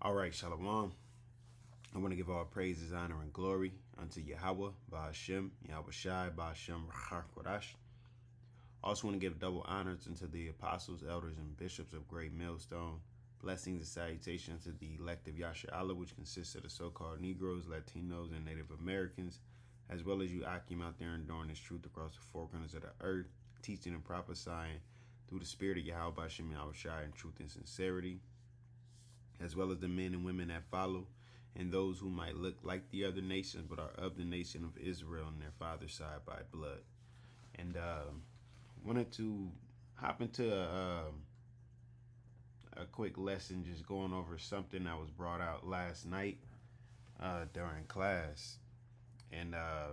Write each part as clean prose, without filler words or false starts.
All right, Shalom. I want to give all praises, honor, and glory unto Yahawah, BAHASHAM, YAHWASHI, BAHASHAM, QADASH. Also want to give double honors unto the apostles, elders, and bishops of Great Millstone. Blessings and salutations to the elect of Yahshua, which consists of the so-called Negroes, Latinos, and Native Americans, as well as you Akim out there enduring this truth across the four corners of the earth, teaching and prophesying through the spirit of Yahweh, YAHWASHI, in truth and sincerity, as well as the men and women that follow, and those who might look like the other nations but are of the nation of Israel on their father's side by blood. And wanted to hop into a quick lesson, just going over something that was brought out last night during class. And I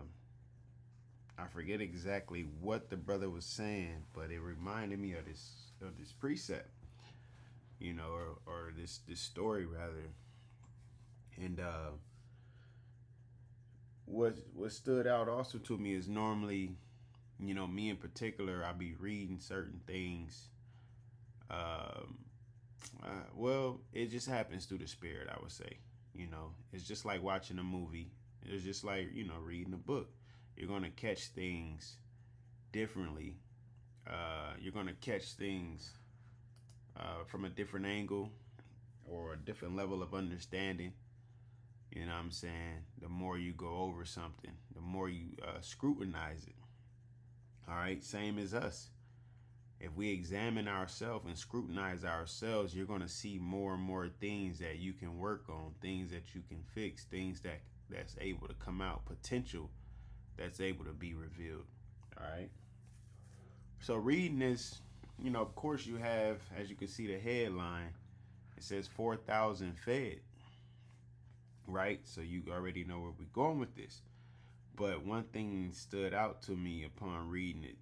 forget exactly what the brother was saying, but it reminded me of this precept, you know, or this story rather. And what stood out also to me is normally, you know, me in particular, I be reading certain things. Well, it just happens through the spirit, I would say. You know, it's just like watching a movie. It's just like, you know, reading a book. You're going to catch things differently. You're going to catch things from a different angle or a different level of understanding. You know what I'm saying? The more you go over something, the more you scrutinize it. All right, same as us. If we examine ourselves and scrutinize ourselves, you're going to see more and more things that you can work on, things that you can fix, things that's able to come out, potential that's able to be revealed. All right. So reading this, you know, of course you have, as you can see the headline, it says 4,000 fed. Right? So you already know where we're going with this. But one thing stood out to me upon reading it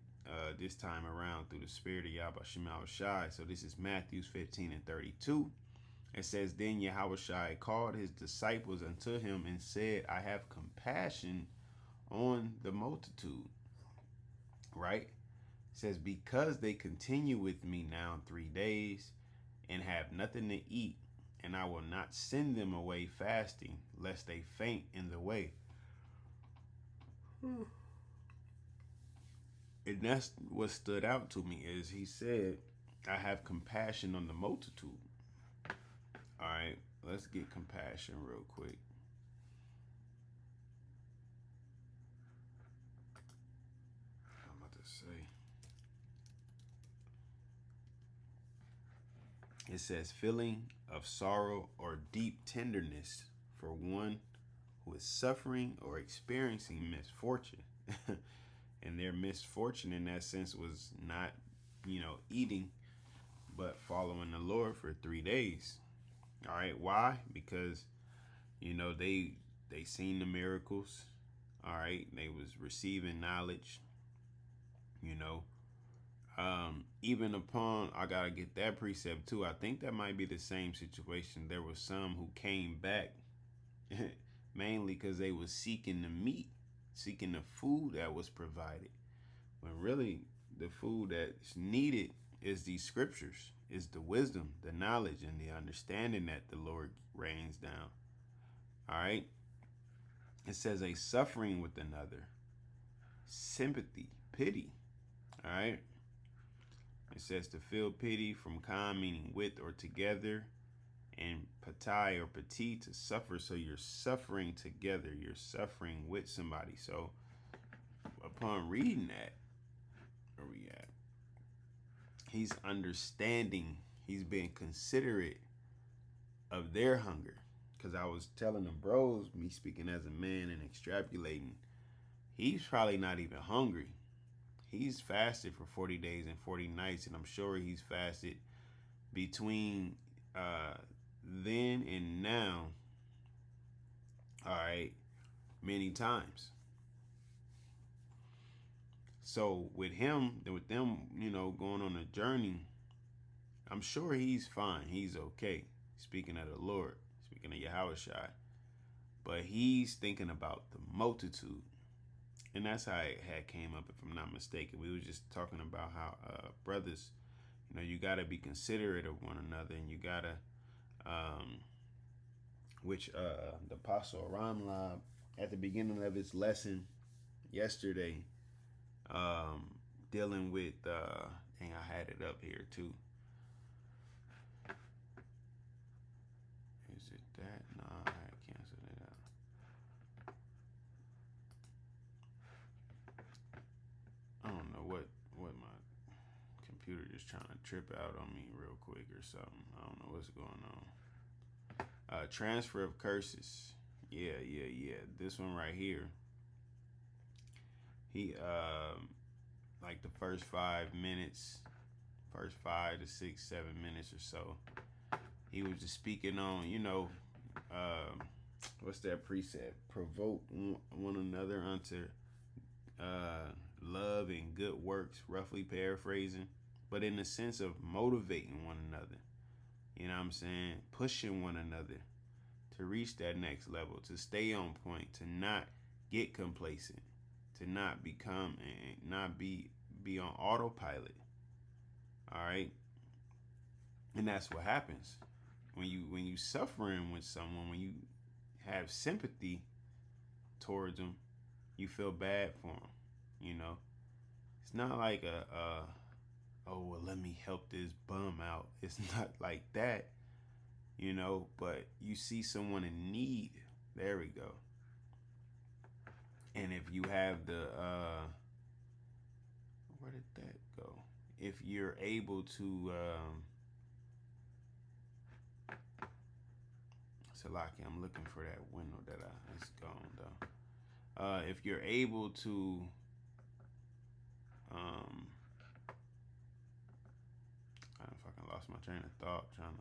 this time around through the spirit of YAHWASHI. So this is Matthew 15 and 32. It says, Then YAHWASHI called his disciples unto him and said, I have compassion on the multitude. Right? It says, because they continue with me now 3 days and have nothing to eat, and I will not send them away fasting, lest they faint in the way. And that's what stood out to me, is he said, I have compassion on the multitude. All right, let's get compassion real quick. I'm about to say. It says, feeling of sorrow or deep tenderness for one who is suffering or experiencing misfortune. And their misfortune in that sense was not, you know, eating, but following the Lord for 3 days. All right, why? Because, you know, they seen the miracles. All right, they was receiving knowledge, you know. Even upon, I gotta get that precept too. I think that might be the same situation. There was some who came back mainly because they was seeking the meat, seeking the food that was provided, when really the food that's needed is these scriptures, is the wisdom, the knowledge, and the understanding that the Lord rains down. All right. It says a suffering with another, sympathy, pity. All right. It says to feel pity, from kind meaning with or together, and patai or petit, to suffer. So you're suffering together. You're suffering with somebody. So upon reading that, where we at? He's understanding. He's being considerate of their hunger. Because I was telling the bros, me speaking as a man and extrapolating, he's probably not even hungry. He's fasted for 40 days and 40 nights, and I'm sure he's fasted between then and now, all right, many times. So with them, you know, going on a journey, I'm sure he's fine. He's okay. Speaking of the Lord, speaking of YAHWASHI, but he's thinking about the multitude. And that's how it had came up, if I'm not mistaken. We were just talking about how brothers, you know, you got to be considerate of one another, and you got to which the Apostle Ramla at the beginning of his lesson yesterday, dealing with, dang, I had it up here too. Is it that? No, I had canceled it out. I don't know what my computer just trying to trip out on me real quick or something. I don't know what's going on. Transfer of curses. Yeah. This one right here. He like the first 5 minutes, first 5 to 6, 7 minutes or so, he was just speaking on, what's that precept? Provoke one another unto love and good works, roughly paraphrasing, but in the sense of motivating one another. You know what I'm saying? Pushing one another to reach that next level, to stay on point, to not get complacent, to not become and not be on autopilot. All right? And that's what happens when you suffering with someone, when you have sympathy towards them, you feel bad for them. You know, it's not like oh well, let me help this bum out. It's not like that, But you see someone in need. There we go. And if you have the where did that go? If you're able to Salaki, I'm looking for that window that it's gone though. If you're able to I fucking lost my train of thought trying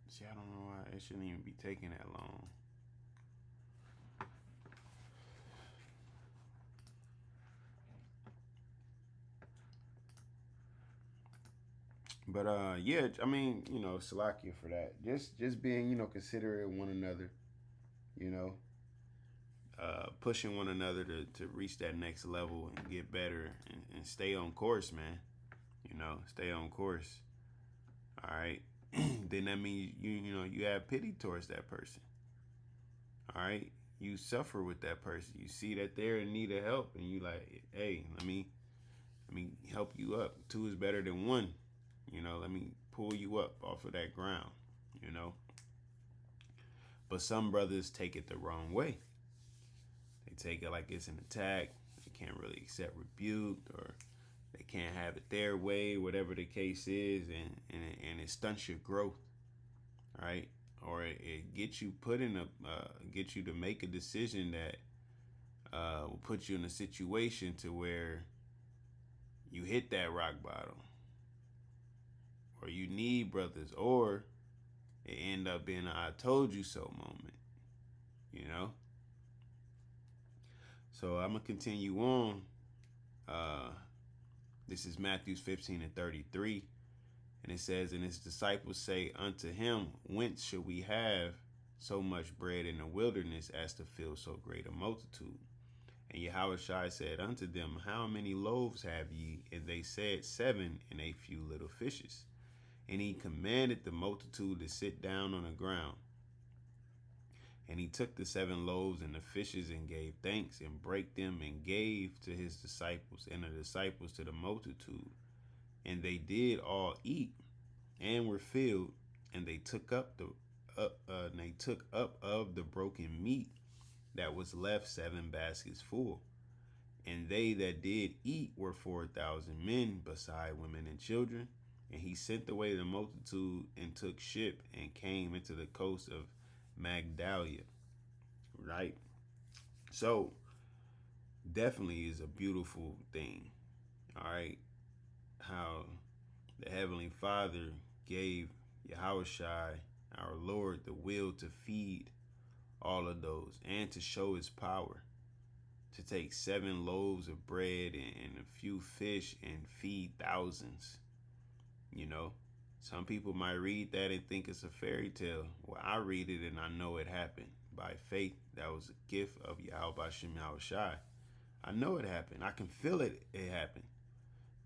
to see. I don't know why it shouldn't even be taking that long. But yeah, I mean, Salakia for that. Just being, considerate of one another, pushing one another to reach that next level and get better and stay on course, man. Stay on course. All right. Then that means you have pity towards that person. All right. You suffer with that person. You see that they're in need of help, and you like, hey, let me help you up. 2 is better than 1. Let me pull you up off of that ground. But some brothers take it the wrong way. They take it like it's an attack. They can't really accept rebuke, or they can't have it their way, whatever the case is, and it stunts your growth, right? Or it gets you gets you to make a decision that will put you in a situation to where you hit that rock bottom, or you need brothers, or it end up being an I told you so moment, So I'm going to continue on. This is Matthew 15:33. And it says, and his disciples say unto him, whence shall we have so much bread in the wilderness as to fill so great a multitude? And Yahawashi said unto them, how many loaves have ye? And they said, 7, and a few little fishes. And he commanded the multitude to sit down on the ground. And he took the 7 loaves and the fishes and gave thanks and brake them and gave to his disciples, and the disciples to the multitude. And they did all eat and were filled, and they took up of the broken meat that was left 7 baskets full. And they that did eat were 4,000 men, beside women and children. And he sent away the multitude and took ship and came into the coast of Magdalia. Right? So, definitely is a beautiful thing. All right? How the Heavenly Father gave Yahawashi, our Lord, the will to feed all of those and to show his power. To take 7 loaves of bread and a few fish and feed thousands. Some people might read that and think it's a fairy tale. Well, I read it and I know it happened by faith. That was a gift of YAHWASHI. I know it happened. I can feel it. It happened.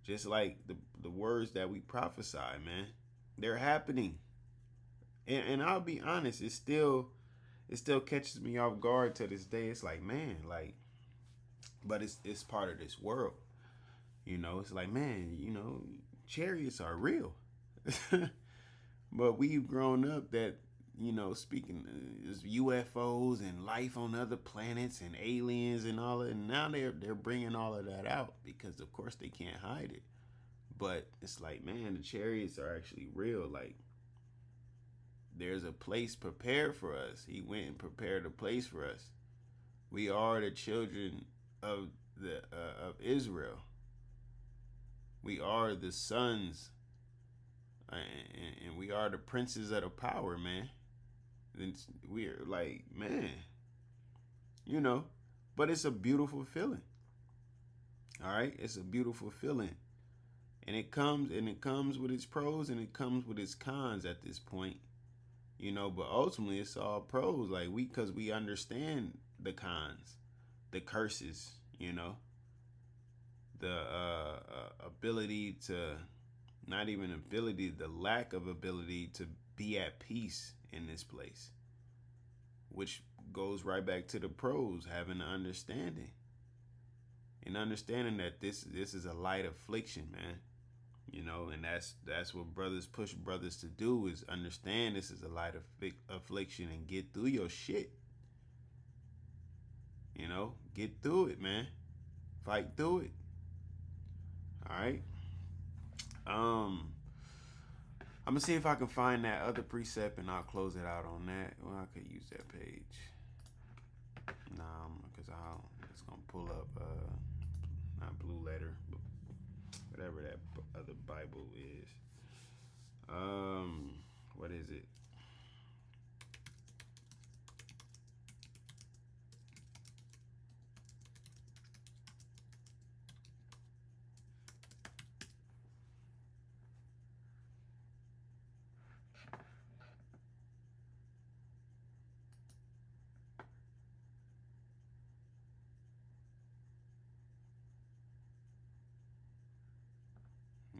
Just like the words that we prophesy, man. They're happening. And I'll be honest, it still catches me off guard to this day. It's like, man, like, but it's part of this world. You know, it's like, man, you know, chariots are real. But we've grown up that, you know, speaking UFOs and life on other planets and aliens and all that, and now they're bringing all of that out because of course they can't hide it. But it's like, man, the chariots are actually real. Like, there's a place prepared for us. He went and prepared a place for us. We are the children of the of Israel. We are the sons, and we are the princes of the power, man. And we're like, man, you know, but it's a beautiful feeling. All right, it's a beautiful feeling, and it comes with its pros and it comes with its cons at this point, you know. But ultimately, it's all pros, like because we understand the cons, the curses, you know, the ability to, not even ability, the lack of ability to be at peace in this place, which goes right back to the pros, having the understanding and understanding that this is a light affliction, man. You know, and that's what brothers push brothers to do, is understand this is a light affliction and get through your shit. You know, get through it, man. Fight through it. All right. I'm gonna see if I can find that other precept and I'll close it out on that. Well, I could use that page. Nah, because it's gonna pull up not Blue Letter, but whatever that other Bible is. What is it?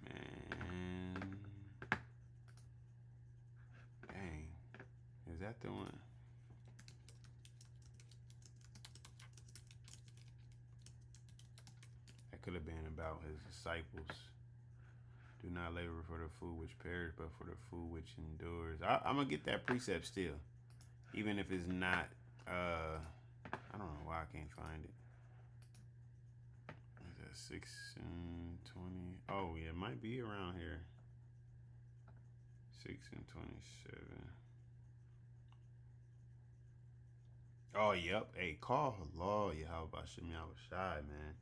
Man, dang, is that the one? That could have been about his disciples. Do not labor for the food which perishes, but for the food which endures. I'm gonna get that precept still, even if it's not. I don't know why I can't find it. Is that 6:20? Oh yeah, it might be around here. 6:27. Oh yep. Hey, call Allah YAHWASHI, man.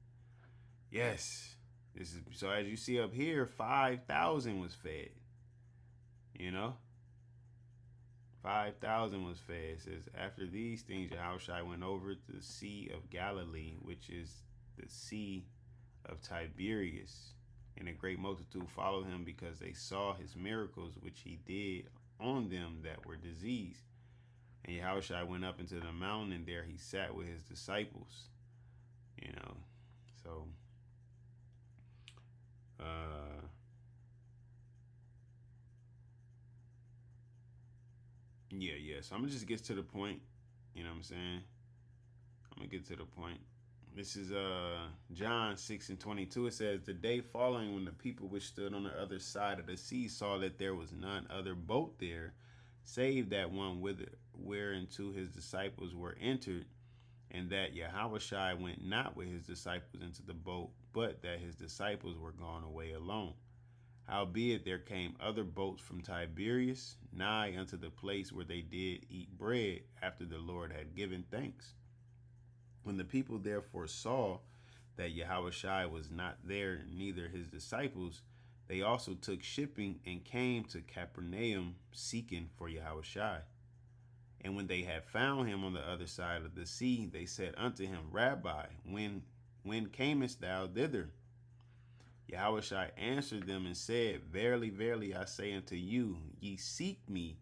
Yes. This is so, as you see up here, 5,000 was fed. You know, 5,000 was fed. It says, after these things, Yahushua went over to the Sea of Galilee, which is the Sea of Tiberias. And a great multitude followed him because they saw his miracles, which he did on them that were diseased. And Yahushua went up into the mountain, and there he sat with his disciples. You know, so yeah. So I'm gonna just get to the point. You know what I'm saying? I'm gonna get to the point. This is John 6:22. It says, the day following, when the people which stood on the other side of the sea saw that there was none other boat there, save that one whereinto his disciples were entered, and that Yahawashi went not with his disciples into the boat, but that his disciples were gone away alone. Howbeit there came other boats from Tiberias nigh unto the place where they did eat bread after the Lord had given thanks. When the people therefore saw that Yahawashi was not there, neither his disciples, they also took shipping and came to Capernaum, seeking for Yahawashi. And when they had found him on the other side of the sea, they said unto him, Rabbi, when camest thou thither? Yahawashi answered them and said, Verily, verily, I say unto you, ye seek me,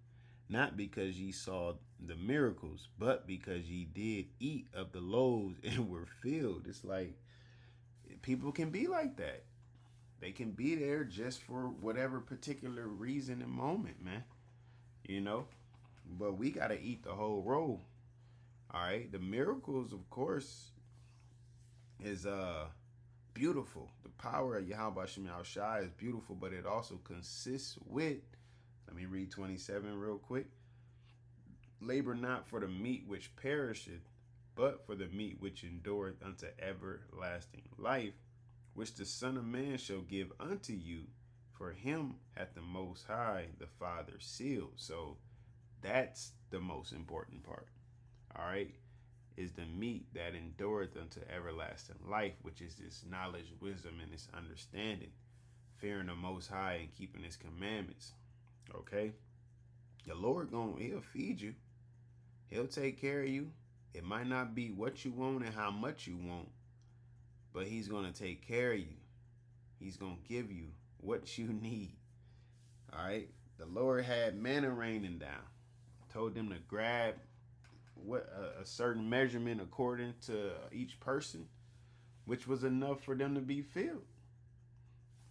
not because ye saw the miracles, but because ye did eat of the loaves and were filled. It's like, people can be like that. They can be there just for whatever particular reason and moment, man. you know. But we got to eat the whole roll. All right. The miracles, of course, is beautiful. The power of YAHWASHI is beautiful, but it also consists with, let me read 27 real quick. Labor not for the meat which perisheth, but for the meat which endureth unto everlasting life, which the Son of Man shall give unto you, for him hath the Most High, the Father, sealed. So that's the most important part. All right. Is the meat that endureth unto everlasting life, which is this knowledge, wisdom, and this understanding, fearing the Most High and keeping his commandments. Okay. The Lord he'll feed you. He'll take care of you. It might not be what you want and how much you want, but he's going to take care of you. He's going to give you what you need. All right. The Lord had manna raining down. Told them to grab a certain measurement according to each person, which was enough for them to be filled.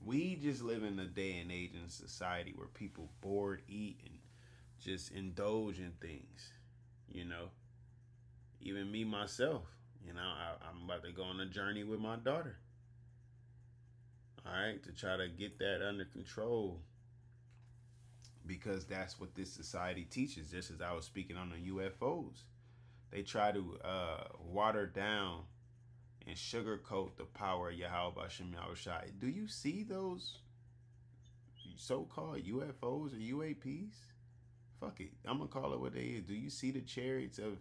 We just live in a day and age in society where people bored, eat, and just indulge in things, you know. Even me, myself, you know, I'm about to go on a journey with my daughter. All right, to try to get that under control, because that's what this society teaches. Just as I was speaking on the UFOs, they try to water down and sugarcoat the power of YAHWASHI. Do you see those so-called UFOs or UAPs? Fuck it, I'm gonna call it what they is. Do you see the chariots of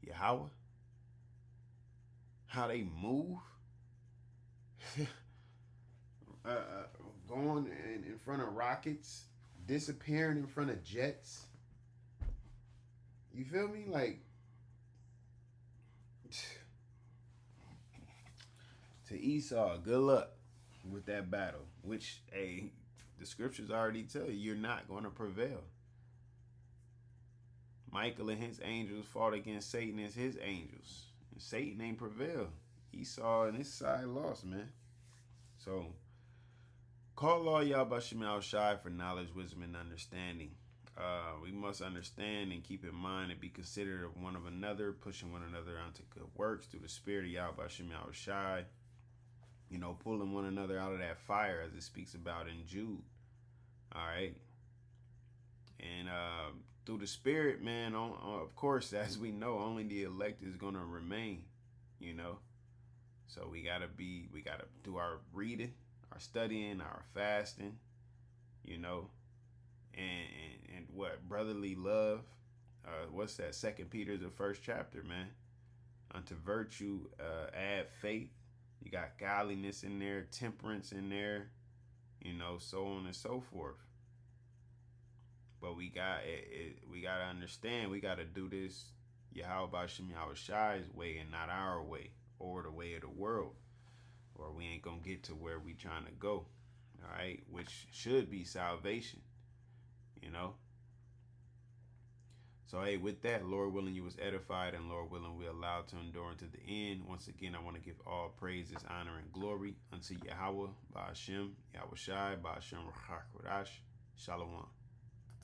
Yahweh? How they move? Going in front of rockets, disappearing in front of jets. You feel me? Like, to Esau, good luck with that battle, which, hey, the scriptures already tell you you're not going to prevail. Michael and his angels fought against Satan and his angels, and Satan ain't prevailed. Esau and his side lost, man. So, call all YAHWASHI for knowledge, wisdom, and understanding. We must understand and keep in mind and be considerate of one of another, pushing one another onto good works through the spirit of YAHWASHI. You know, pulling one another out of that fire, as it speaks about in Jude. All right. And through the spirit, man, of course, as we know, only the elect is going to remain, you know. So we got to do our reading, our studying, our fasting, you know, and what? Brotherly love. What's that? 2 Peter, the first chapter, man. Unto virtue, add faith. You got godliness in there, temperance in there, you know, so on and so forth. But we got to understand, we got to do this YAHWASHI's way and not our way, or the way of the world, or we ain't gonna get to where we trying to go. All right, which should be salvation, you know. So, hey, with that, Lord willing, you was edified, and Lord willing, we allowed to endure unto the end. Once again, I want to give all praises, honor, and glory unto Yahawah, BAHASHAM, YAHWASHI, BAHASHAM, QADASH, Shalom.